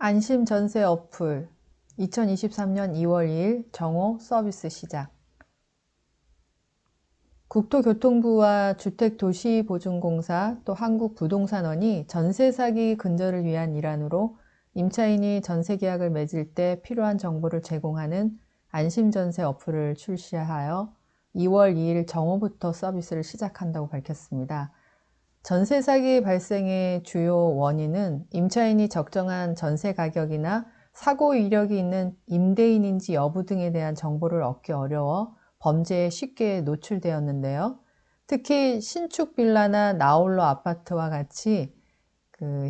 안심 전세 어플 2023년 2월 2일 정오 서비스 시작. 국토교통부와 주택도시보증공사 또 한국부동산원이 전세 사기 근절을 위한 일환으로 임차인이 전세 계약을 맺을 때 필요한 정보를 제공하는 안심전세 어플을 출시하여 2월 2일 정오부터 서비스를 시작한다고 밝혔습니다. 전세 사기 발생의 주요 원인은 임차인이 적정한 전세 가격이나 사고 이력이 있는 임대인인지 여부 등에 대한 정보를 얻기 어려워 범죄에 쉽게 노출되었는데요. 특히 신축 빌라나 나홀로 아파트와 같이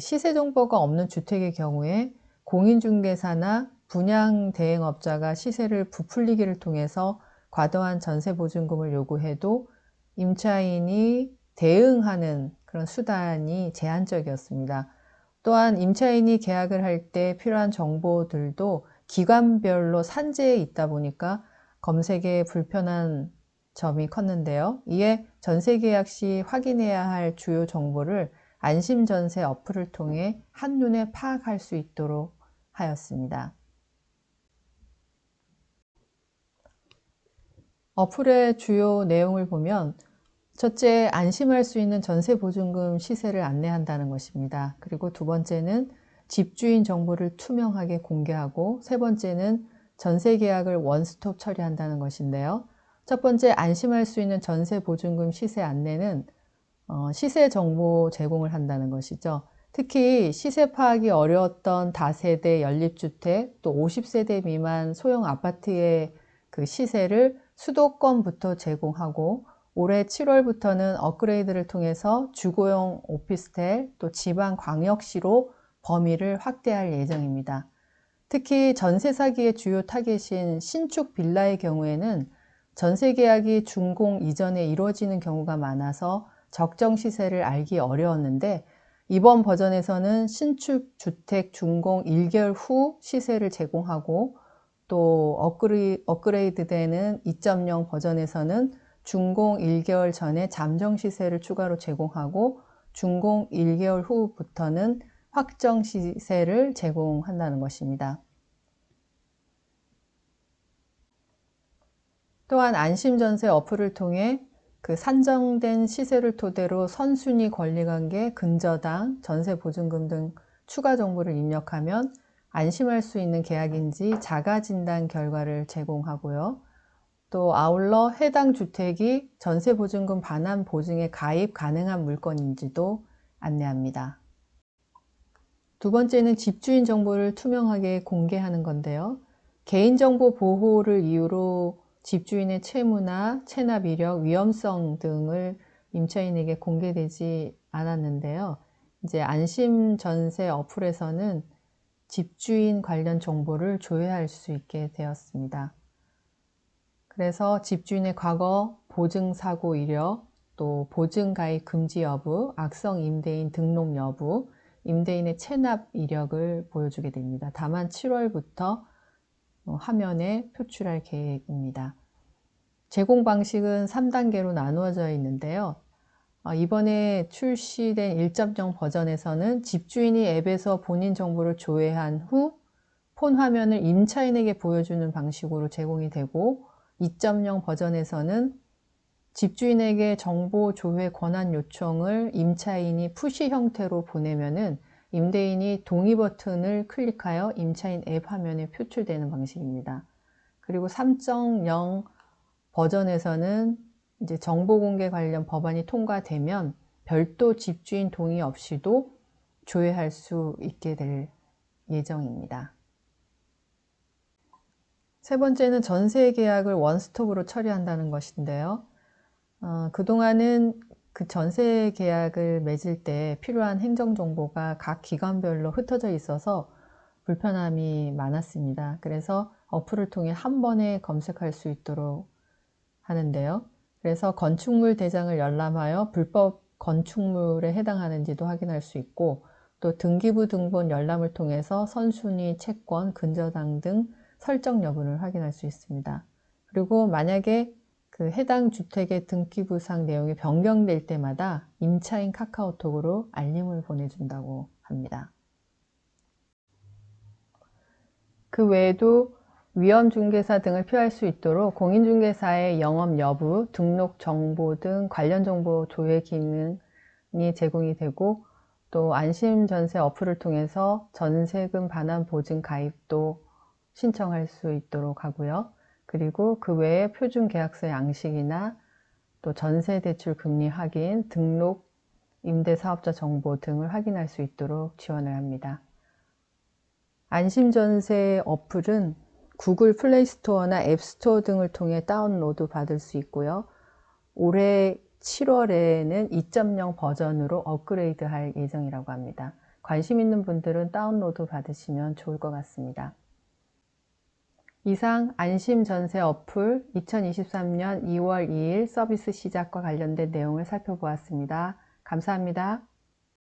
시세 정보가 없는 주택의 경우에 공인중개사나 분양대행업자가 시세를 부풀리기를 통해서 과도한 전세 보증금을 요구해도 임차인이 대응하는 그런 수단이 제한적이었습니다. 또한 임차인이 계약을 할 때 필요한 정보들도 기관별로 산재해 있다 보니까 검색에 불편한 점이 컸는데요. 이에 전세 계약 시 확인해야 할 주요 정보를 안심전세 어플을 통해 한눈에 파악할 수 있도록 하였습니다. 어플의 주요 내용을 보면 첫째, 안심할 수 있는 전세보증금 시세를 안내한다는 것입니다. 그리고 두 번째는 집주인 정보를 투명하게 공개하고 세 번째는 전세 계약을 원스톱 처리한다는 것인데요. 첫 번째, 안심할 수 있는 전세보증금 시세 안내는 시세 정보 제공을 한다는 것이죠. 특히 시세 파악이 어려웠던 다세대 연립주택 또 50세대 미만 소형 아파트의 그 시세를 수도권부터 제공하고 올해 7월부터는 업그레이드를 통해서 주거용 오피스텔 또 지방광역시로 범위를 확대할 예정입니다. 특히 전세 사기의 주요 타겟인 신축 빌라의 경우에는 전세 계약이 준공 이전에 이루어지는 경우가 많아서 적정 시세를 알기 어려웠는데 이번 버전에서는 신축 주택 준공 1개월 후 시세를 제공하고 또 업그레이드되는 2.0 버전에서는 준공 1개월 전에 잠정 시세를 추가로 제공하고 준공 1개월 후부터는 확정 시세를 제공한다는 것입니다. 또한 안심전세 어플을 통해 그 산정된 시세를 토대로 선순위 권리관계, 근저당, 전세보증금 등 추가 정보를 입력하면 안심할 수 있는 계약인지 자가진단 결과를 제공하고요. 또 아울러 해당 주택이 전세보증금 반환 보증에 가입 가능한 물건인지도 안내합니다. 두 번째는 집주인 정보를 투명하게 공개하는 건데요. 개인정보 보호를 이유로 집주인의 채무나 체납 이력, 위험성 등을 임차인에게 공개되지 않았는데요. 이제 안심전세 어플에서는 집주인 관련 정보를 조회할 수 있게 되었습니다. 그래서 집주인의 과거 보증사고 이력, 또 보증가입 금지 여부, 악성 임대인 등록 여부, 임대인의 체납 이력을 보여주게 됩니다. 다만 7월부터 화면에 표출할 계획입니다. 제공 방식은 3단계로 나누어져 있는데요. 이번에 출시된 1.0 버전에서는 집주인이 앱에서 본인 정보를 조회한 후 폰 화면을 임차인에게 보여주는 방식으로 제공이 되고 2.0 버전에서는 집주인에게 정보 조회 권한 요청을 임차인이 푸시 형태로 보내면은 임대인이 동의 버튼을 클릭하여 임차인 앱 화면에 표출되는 방식입니다. 그리고 3.0 버전에서는 이제 정보 공개 관련 법안이 통과되면 별도 집주인 동의 없이도 조회할 수 있게 될 예정입니다. 세 번째는 전세 계약을 원스톱으로 처리한다는 것인데요. 그동안은 그 전세 계약을 맺을 때 필요한 행정정보가 각 기관별로 흩어져 있어서 불편함이 많았습니다. 그래서 어플을 통해 한 번에 검색할 수 있도록 하는데요. 그래서 건축물 대장을 열람하여 불법 건축물에 해당하는지도 확인할 수 있고 또 등기부 등본 열람을 통해서 선순위, 채권, 근저당 등 설정 여부를 확인할 수 있습니다. 그리고 만약에 그 해당 주택의 등기부상 내용이 변경될 때마다 임차인 카카오톡으로 알림을 보내준다고 합니다. 그 외에도 위험중개사 등을 피할 수 있도록 공인중개사의 영업 여부, 등록 정보 등 관련 정보 조회 기능이 제공이 되고, 또 안심전세 어플을 통해서 전세금 반환 보증 가입도 신청할 수 있도록 하고요. 그리고 그 외에 표준계약서 양식이나 또 전세대출 금리 확인, 등록 임대사업자 정보 등을 확인할 수 있도록 지원을 합니다. 안심전세 어플은 구글 플레이 스토어나 앱 스토어 등을 통해 다운로드 받을 수 있고요. 올해 7월에는 2.0 버전으로 업그레이드 할 예정이라고 합니다. 관심 있는 분들은 다운로드 받으시면 좋을 것 같습니다. 이상 안심전세 어플 2023년 2월 2일 서비스 시작과 관련된 내용을 살펴보았습니다. 감사합니다.